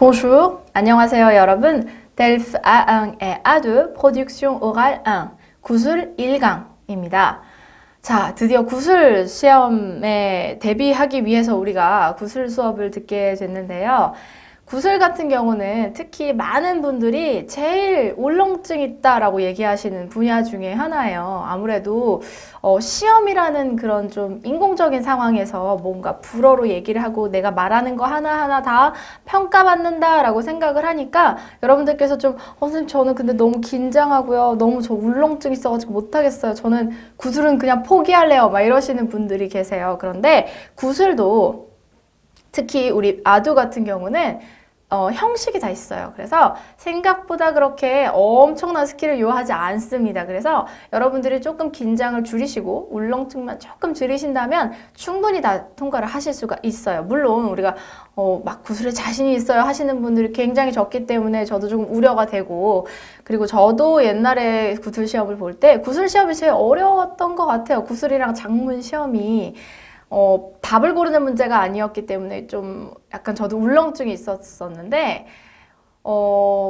Bonjour, 안녕하세요 여러분. DELF A1의 A2 Production Orale 1 구술 1강입니다. 자, 드디어 구술 시험에 대비하기 위해서 우리가 구술 수업을 듣게 됐는데요. 구술 같은 경우는 특히 많은 분들이 제일 울렁증 있다라고 얘기하시는 분야 중에 하나예요. 아무래도 시험이라는 그런 좀 인공적인 상황에서 뭔가 불어로 얘기를 하고 내가 말하는 거 하나하나 다 평가받는다라고 생각을 하니까 여러분들께서 좀 선생님 저는 근데 너무 긴장하고요. 너무 저 울렁증 있어가지고 못하겠어요. 저는 구술은 그냥 포기할래요. 막 이러시는 분들이 계세요. 그런데 구술도 특히 우리 아두 같은 경우는 형식이 다 있어요. 그래서 생각보다 그렇게 엄청난 스킬을 요하지 않습니다. 그래서 여러분들이 조금 긴장을 줄이시고 울렁증만 조금 줄이신다면 충분히 다 통과를 하실 수가 있어요. 물론 우리가 막 구술에 자신이 있어요 하시는 분들이 굉장히 적기 때문에 저도 조금 우려가 되고, 그리고 저도 옛날에 구술 시험을 볼 때 구술 시험이 제일 어려웠던 것 같아요. 구술이랑 작문 시험이 답을 고르는 문제가 아니었기 때문에 좀 약간 저도 울렁증이 있었었는데,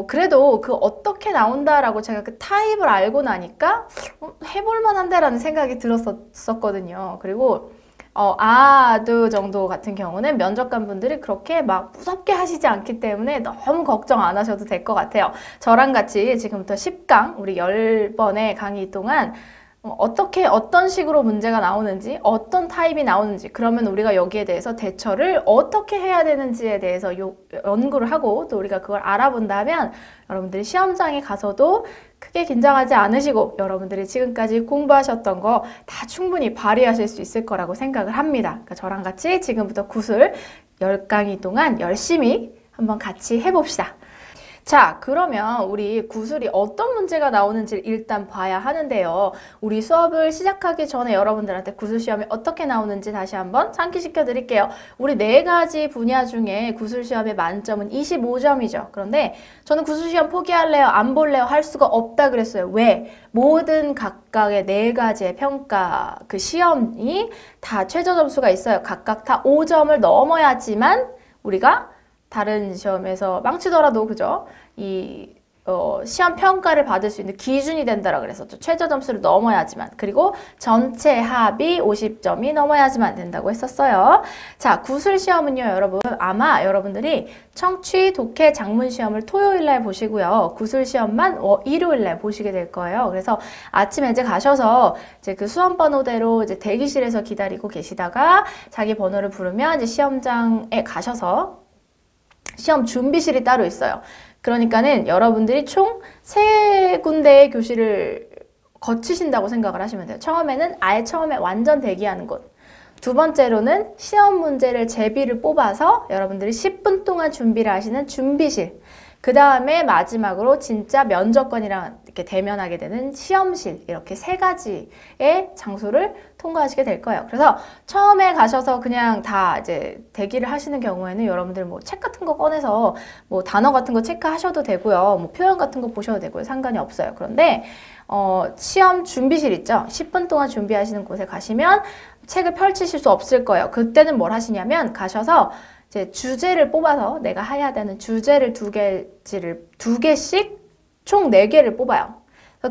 그래도 그 어떻게 나온다라고 제가 그 타입을 알고 나니까 해볼 만한데라는 생각이 들었었거든요. 그리고 아두 정도 같은 경우는 면접관 분들이 그렇게 막 무섭게 하시지 않기 때문에 너무 걱정 안 하셔도 될 것 같아요. 저랑 같이 지금부터 10강, 우리 10번의 강의 동안 어떤 식으로 문제가 나오는지, 어떤 타입이 나오는지, 그러면 우리가 여기에 대해서 대처를 어떻게 해야 되는지에 대해서 연구를 하고 또 우리가 그걸 알아본다면 여러분들이 시험장에 가서도 크게 긴장하지 않으시고 여러분들이 지금까지 공부하셨던 거 다 충분히 발휘하실 수 있을 거라고 생각을 합니다. 그러니까 저랑 같이 지금부터 구술 10강의 동안 열심히 한번 같이 해봅시다. 자, 그러면 우리 구술이 어떤 문제가 나오는지를 일단 봐야 하는데요. 우리 수업을 시작하기 전에 여러분들한테 구술 시험이 어떻게 나오는지 다시 한번 상기시켜 드릴게요. 우리 4가지 분야 중에 구술 시험의 만점은 25점이죠. 그런데 저는 구술 시험 포기할래요, 안 볼래요 할 수가 없다 그랬어요. 왜? 모든 각각의 4가지의 평가 그 시험이 다 최저 점수가 있어요. 각각 다 5점을 넘어야지만 우리가 다른 시험에서 망치더라도 그죠? 시험 평가를 받을 수 있는 기준이 된다라 그랬었죠. 최저 점수를 넘어야지만, 그리고 전체 합이 50점이 넘어야지만 된다고 했었어요. 자, 구술 시험은요, 여러분 아마 여러분들이 청취, 독해, 작문 시험을 토요일 날 보시고요. 구술 시험만 일요일 날 보시게 될 거예요. 그래서 아침에 이제 가셔서 이제 그 수험 번호대로 이제 대기실에서 기다리고 계시다가 자기 번호를 부르면 이제 시험장에 가셔서 시험 준비실이 따로 있어요. 그러니까는 여러분들이 총 3군데의 교실을 거치신다고 생각을 하시면 돼요. 처음에는 아예 처음에 완전 대기하는 곳. 두 번째로는 시험 문제를 제비를 뽑아서 여러분들이 10분 동안 준비를 하시는 준비실. 그 다음에 마지막으로 진짜 면접관이랑 이렇게 대면하게 되는 시험실, 이렇게 3가지의 장소를 통과하시게 될 거예요. 그래서 처음에 가셔서 그냥 다 이제 대기를 하시는 경우에는 여러분들 뭐 책 같은 거 꺼내서 뭐 단어 같은 거 체크하셔도 되고요. 뭐 표현 같은 거 보셔도 되고요. 상관이 없어요. 그런데 시험 준비실 있죠? 10분 동안 준비하시는 곳에 가시면 책을 펼치실 수 없을 거예요. 그때는 뭘 하시냐면 가셔서 이제 주제를 뽑아서 내가 해야 되는 주제를 2개씩 총 4개를 뽑아요.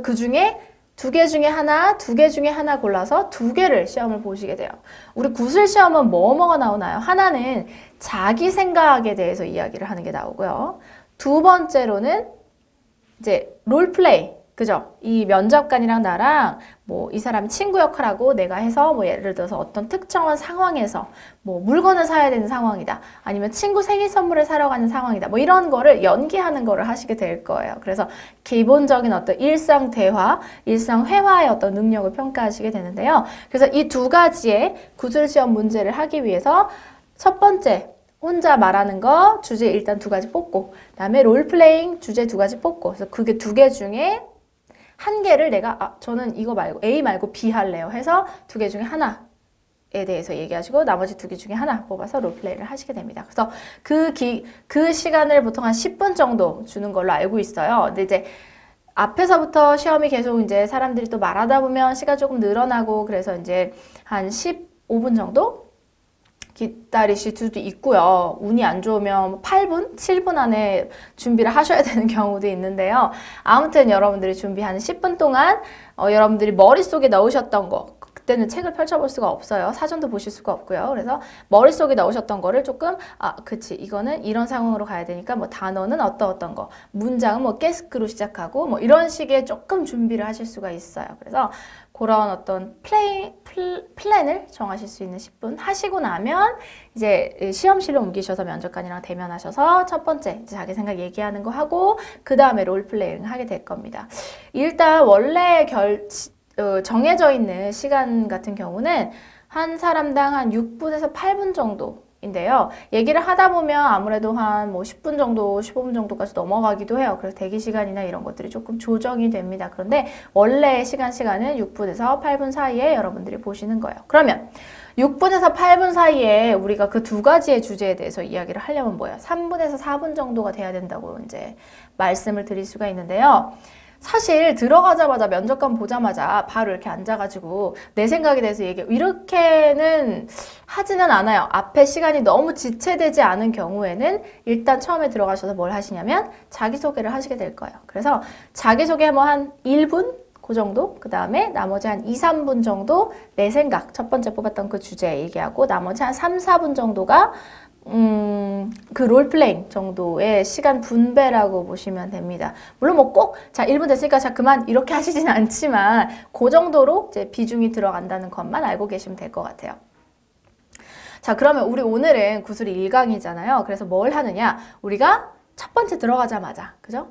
그 중에 2개 중에 하나, 2개 중에 하나 골라서 2개를 시험을 보시게 돼요. 우리 구술 시험은 뭐가 나오나요? 하나는 자기 생각에 대해서 이야기를 하는 게 나오고요. 두 번째로는 이제 롤플레이. 그죠? 이 면접관이랑 나랑 뭐 이 사람 친구 역할하고 내가 해서 뭐 예를 들어서 어떤 특정한 상황에서 뭐 물건을 사야 되는 상황이다. 아니면 친구 생일 선물을 사러 가는 상황이다. 뭐 이런 거를 연기하는 거를 하시게 될 거예요. 그래서 기본적인 어떤 일상 대화, 일상 회화의 어떤 능력을 평가하시게 되는데요. 그래서 이 2가지의 구술 시험 문제를 하기 위해서 첫 번째, 혼자 말하는 거 주제 일단 2가지 뽑고, 그다음에 롤플레잉 주제 2가지 뽑고, 그래서 그게 2개 중에 한 개를 내가 저는 이거 말고 A 말고 B 할래요 해서 2개 중에 하나에 대해서 얘기하시고 나머지 2개 중에 하나 뽑아서 롤플레이를 하시게 됩니다. 그래서 그 시간을 보통 한 10분 정도 주는 걸로 알고 있어요. 근데 이제 앞에서부터 시험이 계속 이제 사람들이 또 말하다 보면 시간 조금 늘어나고, 그래서 이제 한 15분 정도 기다리실 수도 있고요. 운이 안 좋으면 8분, 7분 안에 준비를 하셔야 되는 경우도 있는데요. 아무튼 여러분들이 준비하는 10분 동안 여러분들이 머릿속에 넣으셨던 거, 그때는 책을 펼쳐볼 수가 없어요. 사전도 보실 수가 없고요. 그래서 머릿속에 넣으셨던 거를 조금 그치, 이거는 이런 상황으로 가야 되니까 뭐 단어는 어떤 거, 문장은 뭐 qu'est-ce 로 시작하고 뭐 이런 식의 조금 준비를 하실 수가 있어요. 그래서 그런 어떤 플랜을 정하실 수 있는 10분 하시고 나면 이제 시험실로 옮기셔서 면접관이랑 대면하셔서 첫 번째 이제 자기 생각 얘기하는 거 하고 그 다음에 롤플레잉 하게 될 겁니다. 일단 원래 정해져 있는 시간 같은 경우는 한 사람당 한 6분에서 8분 정도인데요. 얘기를 하다 보면 아무래도 한 뭐 10분 정도, 15분 정도까지 넘어가기도 해요. 그래서 대기 시간이나 이런 것들이 조금 조정이 됩니다. 그런데 원래 시간은 6분에서 8분 사이에 여러분들이 보시는 거예요. 그러면 6분에서 8분 사이에 우리가 그 두 가지의 주제에 대해서 이야기를 하려면 뭐예요? 3분에서 4분 정도가 돼야 된다고 이제 말씀을 드릴 수가 있는데요. 사실 들어가자마자 면접관 보자마자 바로 이렇게 앉아가지고 내 생각에 대해서 얘기해 이렇게는 하지는 않아요. 앞에 시간이 너무 지체되지 않은 경우에는 일단 처음에 들어가셔서 뭘 하시냐면 자기소개를 하시게 될 거예요. 그래서 자기소개 뭐 한 1분? 그 정도? 그 다음에 나머지 한 2, 3분 정도 내 생각, 첫 번째 뽑았던 그 주제 얘기하고 나머지 한 3, 4분 정도가 그 롤플레잉 정도의 시간 분배라고 보시면 됩니다. 물론 뭐 꼭, 자, 1분 됐으니까 자, 그만 이렇게 하시진 않지만 그 정도로 이제 비중이 들어간다는 것만 알고 계시면 될 것 같아요. 자, 그러면 우리 오늘은 구술이 1강이잖아요. 그래서 뭘 하느냐? 우리가 첫 번째 들어가자마자, 그죠?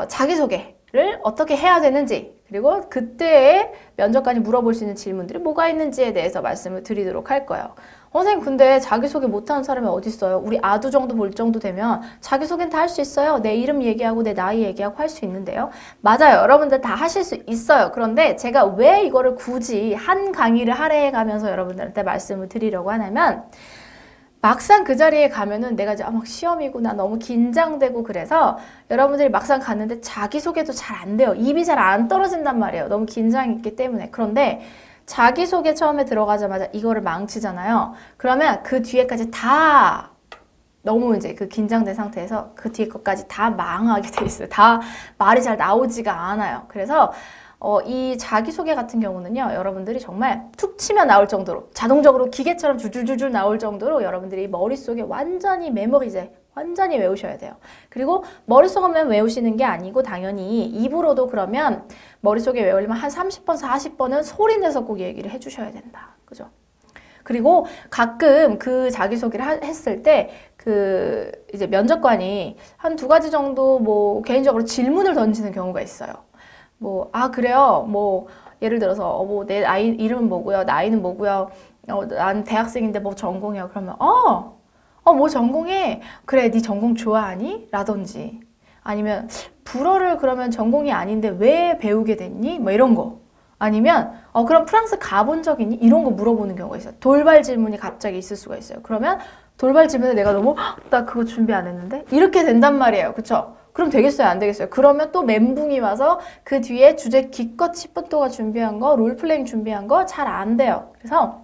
자기소개를 어떻게 해야 되는지, 그리고 그때의 면접관이 물어볼 수 있는 질문들이 뭐가 있는지에 대해서 말씀을 드리도록 할 거예요. 선생님 근데 자기소개 못하는 사람이 어디 있어요? 우리 아두 정도 볼 정도 되면 자기소개는 다 할 수 있어요. 내 이름 얘기하고 내 나이 얘기하고 할 수 있는데요. 맞아요. 여러분들 다 하실 수 있어요. 그런데 제가 왜 이거를 굳이 한 강의를 할애해 가면서 여러분들한테 말씀을 드리려고 하냐면 막상 그 자리에 가면은 내가 이제 막 시험이구나 너무 긴장되고 그래서 여러분들이 막상 갔는데 자기소개도 잘 안 돼요. 입이 잘 안 떨어진단 말이에요. 너무 긴장이 있기 때문에. 그런데 자기소개 처음에 들어가자마자 이거를 망치잖아요. 그러면 그 뒤에까지 다 너무 이제 그 긴장된 상태에서 그 뒤에 것까지 다 망하게 돼 있어요. 다 말이 잘 나오지가 않아요. 그래서 이 자기소개 같은 경우는요. 여러분들이 정말 툭 치면 나올 정도로 자동적으로 기계처럼 줄줄줄줄 나올 정도로 여러분들이 머릿속에 완전히 메모리제 완전히 외우셔야 돼요. 그리고 머릿속에만 외우시는 게 아니고 당연히 입으로도 그러면 머릿속에 외우려면 한 30번, 40번은 소리내서 꼭 얘기를 해주셔야 된다. 그죠? 그리고 가끔 그 자기소개를 했을 때 그 이제 면접관이 한 2가지 정도 뭐 개인적으로 질문을 던지는 경우가 있어요. 뭐, 그래요? 뭐, 예를 들어서, 뭐, 내 아이 이름은 뭐고요? 나이는 뭐고요? 난 대학생인데 뭐 전공이야? 그러면, 뭐 전공해? 그래, 네 전공 좋아하니? 라든지. 아니면, 불어를 그러면 전공이 아닌데 왜 배우게 됐니? 뭐 이런 거. 아니면, 그럼 프랑스 가본 적 있니? 이런 거 물어보는 경우가 있어요. 돌발 질문이 갑자기 있을 수가 있어요. 그러면, 돌발 질문에 내가 너무, 나 그거 준비 안 했는데? 이렇게 된단 말이에요. 그쵸? 그럼 되겠어요? 안 되겠어요? 그러면 또 멘붕이 와서 그 뒤에 주제 기껏 10분 동안 준비한 거, 롤플레잉 준비한 거 잘 안 돼요. 그래서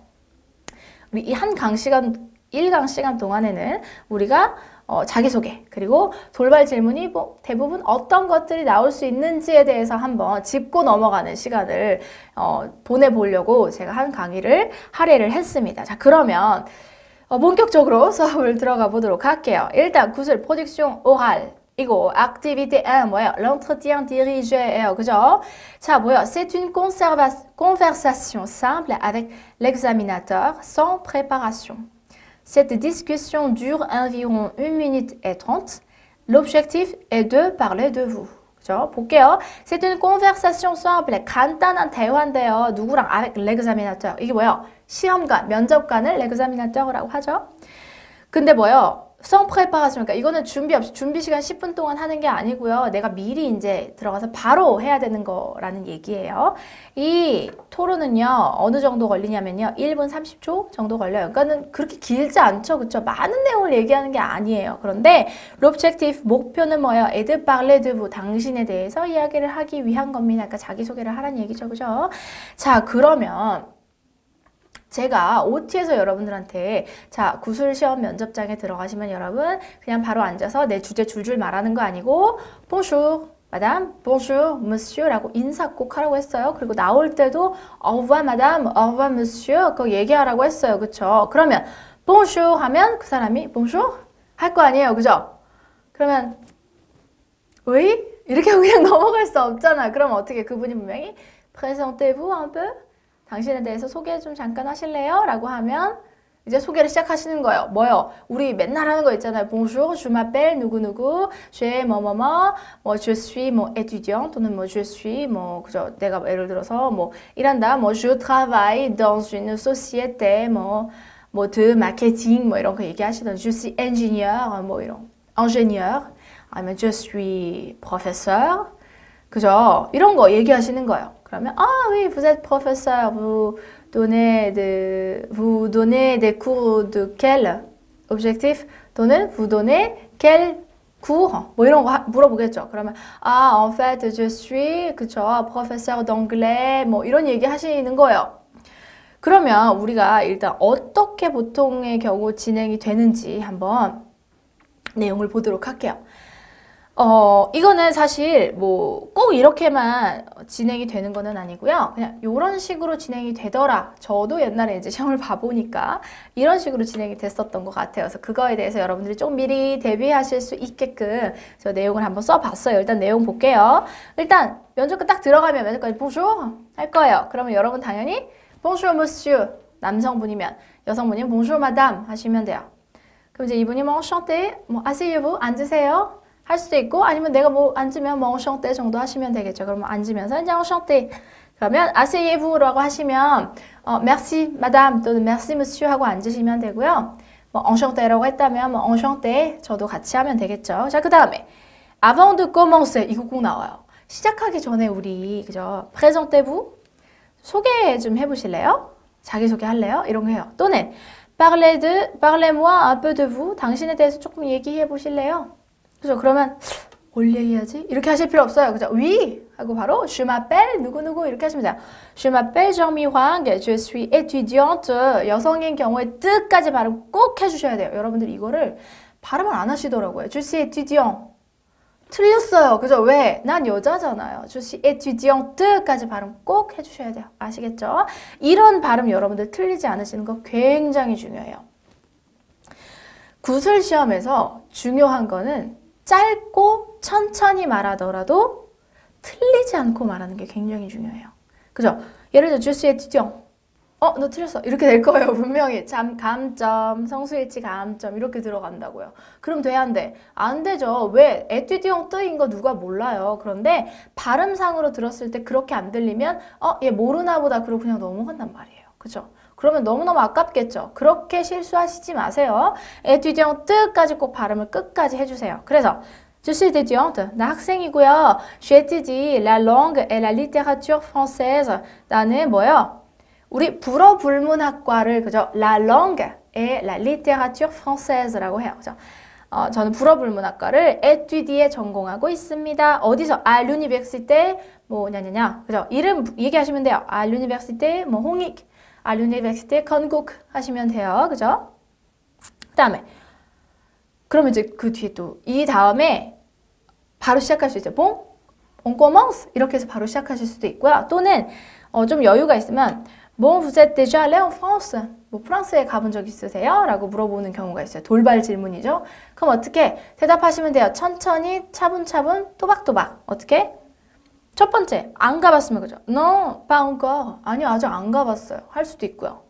우리 이 한 강 시간, 1강 시간 동안에는 우리가 자기소개, 그리고 돌발 질문이 뭐 대부분 어떤 것들이 나올 수 있는지에 대해서 한번 짚고 넘어가는 시간을 보내보려고 제가 한 강의를 할애를 했습니다. 자, 그러면 본격적으로 수업을 들어가 보도록 할게요. 일단 구술, production orale. 이거 activité 1 뭐예요? l'entretien dirigé예요. 그죠? 자, 뭐예요? C'est une conversation simple avec l'examinateur sans préparation. Cette discussion dure environ 1 minute et 30. L'objectif est de parler de vous. 그죠? 볼게요. C'est une conversation simple. 간단한 대화인데요. 누구랑? avec l'examinateur. 이게 뭐예요? 시험관, 면접관을 l'examinateur라고 하죠. 근데 뭐예요? sans préparation. 그러니까 이거는 준비 없이 준비 시간 10분 동안 하는 게 아니고요. 내가 미리 이제 들어가서 바로 해야 되는 거라는 얘기예요. 이 토론은요. 어느 정도 걸리냐면요. 1분 30초 정도 걸려요. 그러니까는 그렇게 길지 않죠. 그렇죠? 많은 내용을 얘기하는 게 아니에요. 그런데 l'objectif, 목표는 뭐예요? est de parler de vous. 당신에 대해서 이야기를 하기 위한 겁니다. 그러니까 자기소개를 하라는 얘기죠. 그죠? 자, 그러면 제가 OT에서 여러분들한테 자 구술 시험 면접장에 들어가시면 여러분 그냥 바로 앉아서 내 주제 줄줄 말하는 거 아니고 Bonjour, madame, bonjour, monsieur라고 인사 꼭 하라고 했어요. 그리고 나올 때도 au revoir, madame, au revoir, monsieur 그거 얘기하라고 했어요. 그쵸? 그러면 bonjour 하면 그 사람이 bonjour 할 거 아니에요. 그죠? 그러면 oui? 이렇게 하고 그냥 넘어갈 수 없잖아. 그럼 어떻게 그분이 분명히 présentez-vous un peu? 당신에 대해서 소개 좀 잠깐 하실래요? 라고 하면 이제 소개를 시작하시는 거예요. 뭐요? 우리 맨날 하는 거 있잖아요. Bonjour, je m'appelle 누구누구, j'ai 뭐뭐뭐, 뭐 je suis 뭐 étudiant 또는 뭐 je suis 뭐 그죠? 내가 예를 들어서 뭐 일한다. 뭐 je travaille dans une société 뭐 de marketing 뭐 이런 거 얘기하시던 je suis ingénieur 뭐 이런 ingénieur 아니면 je suis professeur 그죠? 이런 거 얘기하시는 거예요. 그러면 ah oui, vous êtes professeur, vous donnez des cours de quel objectif? 또는 vous donnez quel cours? 뭐 이런 거 물어보겠죠. 그러면 ah en fait je suis 그죠? professeur d'anglais 뭐 이런 얘기 하시는 거예요. 그러면 우리가 일단 어떻게 보통의 경우 진행이 되는지 한번 내용을 보도록 할게요. 이거는 사실 뭐 꼭 이렇게만 진행이 되는 거는 아니고요. 그냥 이런 식으로 진행이 되더라. 저도 옛날에 이제 시험을 봐보니까 이런 식으로 진행이 됐었던 것 같아요. 그래서 그거에 대해서 여러분들이 좀 미리 대비하실 수 있게끔 저 내용을 한번 써봤어요. 일단 내용 볼게요. 일단 면접관 딱 들어가면 면접관이 bonjour 할 거예요. 그러면 여러분 당연히 bonjour monsieur 남성분이면 여성분이면 bonjour madame 하시면 돼요. 그럼 이제 이분이 뭐 enchanté, 뭐 asseyez-vous 앉으세요. 할 수도 있고 아니면 내가 뭐 앉으면 뭐 enchanté 정도 하시면 되겠죠. 그러면 앉으면서 이제 enchanté 그러면 asseyez-vous-라고 하시면 merci madame 또는 merci monsieur 하고 앉으시면 되고요. 뭐 enchanté라고 했다면 뭐 enchanté 저도 같이 하면 되겠죠. 자, 그 다음에 avant de commencer 이거 꼭 나와요. 시작하기 전에 우리 그죠? présentez-vous 소개 좀 해보실래요? 자기소개 할래요? 이런 거 해요. 또는 parlez-moi un peu de vous 당신에 대해서 조금 얘기해 보실래요? 그죠? 그러면 뭘 얘기하지? 이렇게 하실 필요 없어요. 그죠? Oui 하고 바로 je m'appelle 누구누구 이렇게 하시면 돼요. Je m'appelle Jean-Mi Hwang, je suis étudiante. 여성인 경우에 뜻까지 발음 꼭 해주셔야 돼요. 여러분들 이거를 발음을 안 하시더라고요. Je suis étudiant. 틀렸어요. 그죠? 왜? 난 여자잖아요. Je suis étudiante까지 발음 꼭 해주셔야 돼요. 아시겠죠? 이런 발음 여러분들 틀리지 않으시는 거 굉장히 중요해요. 구술 시험에서 중요한 거는 짧고 천천히 말하더라도 틀리지 않고 말하는 게 굉장히 중요해요. 그죠? 예를 들어 je suis étudiant. 너 틀렸어. 이렇게 될 거예요. 분명히. 감점, 성수일치 감점 이렇게 들어간다고요. 그럼 돼야 안 돼? 안 되죠. 왜? étudiant인 거 누가 몰라요. 그런데 발음상으로 들었을 때 그렇게 안 들리면 얘 모르나 보다 그러고 그냥 넘어간단 말이에요. 그죠? 그러면 너무너무 아깝겠죠. 그렇게 실수하시지 마세요. étudiante까지 꼭 발음을 끝까지 해주세요. 그래서 Je suis étudiante. 나 학생이고요. J'étudie la langue et la littérature française. 나는 뭐요? 우리 불어불문학과를 그죠? La langue et la littérature française라고 해요. 그죠? 저는 불어불문학과를 étudier 전공하고 있습니다. 어디서? À l'université 뭐냐냐냐. 그죠? 이름 얘기하시면 돼요. À l'université 뭐 홍익. À l'université 건국 하시면 돼요. 그죠? 그 다음에 그러면 이제 그 뒤에 또 이 다음에 바로 시작할 수 있어요. Bon, on commence 이렇게 해서 바로 시작하실 수도 있고요. 또는 좀 여유가 있으면 Bon, vous êtes déjà allé en France? 뭐 프랑스에 가본 적 있으세요? 라고 물어보는 경우가 있어요. 돌발 질문이죠. 그럼 어떻게 대답하시면 돼요. 천천히 차분차분 또박또박. 어떻게? 첫 번째, 안 가봤으면 그죠? Non, pas encore. 아니요, 아직 안 가봤어요. 할 수도 있고요.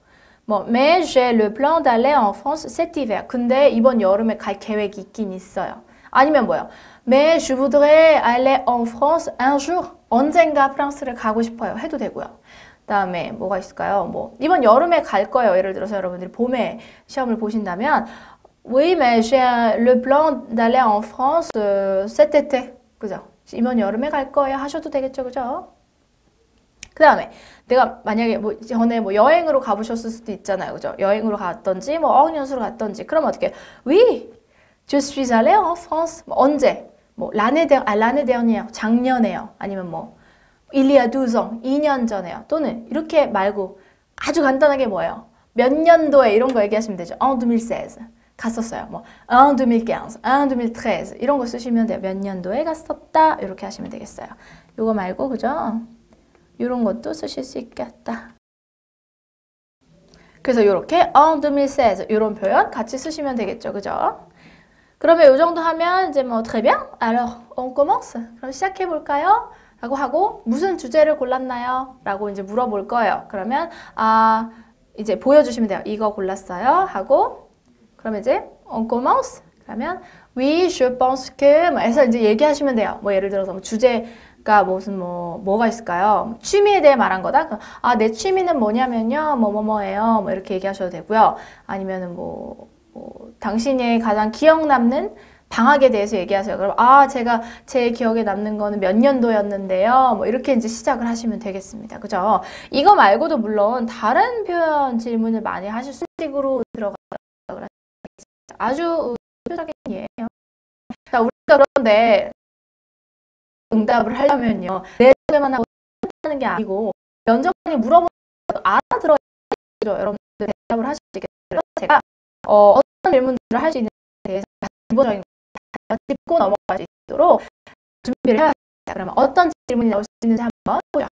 뭐, mais j'ai le plan d'aller en France cet hiver. 근데 이번 여름에 갈 계획이 있긴 있어요. 아니면 뭐요? Mais je voudrais aller en France un jour. 언젠가 프랑스를 가고 싶어요. 해도 되고요. 그다음에 뭐가 있을까요? 뭐 이번 여름에 갈 거예요. 예를 들어서 여러분들이 봄에 시험을 보신다면 Oui, mais j'ai le plan d'aller en France cet été. 그죠? 이번 여름에 갈 거예요. 하셔도 되겠죠. 그죠? 그 다음에 내가 만약에 뭐 전에 뭐 여행으로 가보셨을 수도 있잖아요. 그죠? 여행으로 갔던지 뭐 어학연수로 갔던지 그럼 어떻게 Oui, je suis allé en France. 뭐 언제? 뭐 l'année dernière. 작년에요. 아니면 뭐 il y a 12 ans. 2년 전에요. 또는 이렇게 말고 아주 간단하게 뭐예요? 몇 년도에 이런 거 얘기하시면 되죠. En 2016 갔었어요. 뭐 en 2015, en 2013 이런 거 쓰시면 돼요. 몇 년도에 갔었다 이렇게 하시면 되겠어요. 이거 말고 그죠? 이런 것도 쓰실 수 있겠다. 그래서 이렇게 en 2016 이런 표현 같이 쓰시면 되겠죠. 그죠? 그러면 이 정도 하면 이제 뭐 très bien, alors on commence. 그럼 시작해 볼까요? 라고 하고 무슨 주제를 골랐나요? 라고 이제 물어볼 거예요. 그러면 이제 보여주시면 돼요. 이거 골랐어요. 하고 그러면 이제 on commence. 그러면 oui, je pense que 해서 이제 얘기하시면 돼요. 뭐 예를 들어서 뭐 주제가 무슨 뭐가 있을까요? 취미에 대해 말한 거다. 내 취미는 뭐냐면요. 뭐뭐뭐예요. 뭐 이렇게 얘기하셔도 되고요. 아니면은 당신의 가장 기억 남는 방학에 대해서 얘기하세요. 그럼 제가 제 기억에 남는 거는 몇 년도였는데요. 뭐 이렇게 이제 시작을 하시면 되겠습니다. 그죠? 이거 말고도 물론 다른 표현 질문을 많이 하실 수 있는 식으로 들어가서 아주 표적인 예예요. 자, 우리가 그런데 응답을 하려면요. 내 소개만 하고 하는 게 아니고 면접관이 물어보는 것도 알아들어야 되죠. 여러분들 대답을 하실 수 있겠어요. 제가 어떤 질문들을 할 수 있는지에 대해서 기본적인 짚고 넘어갈 수 있도록 준비를 해야 합니다. 그러면 어떤 질문이 나올 수 있는지 한번 보죠.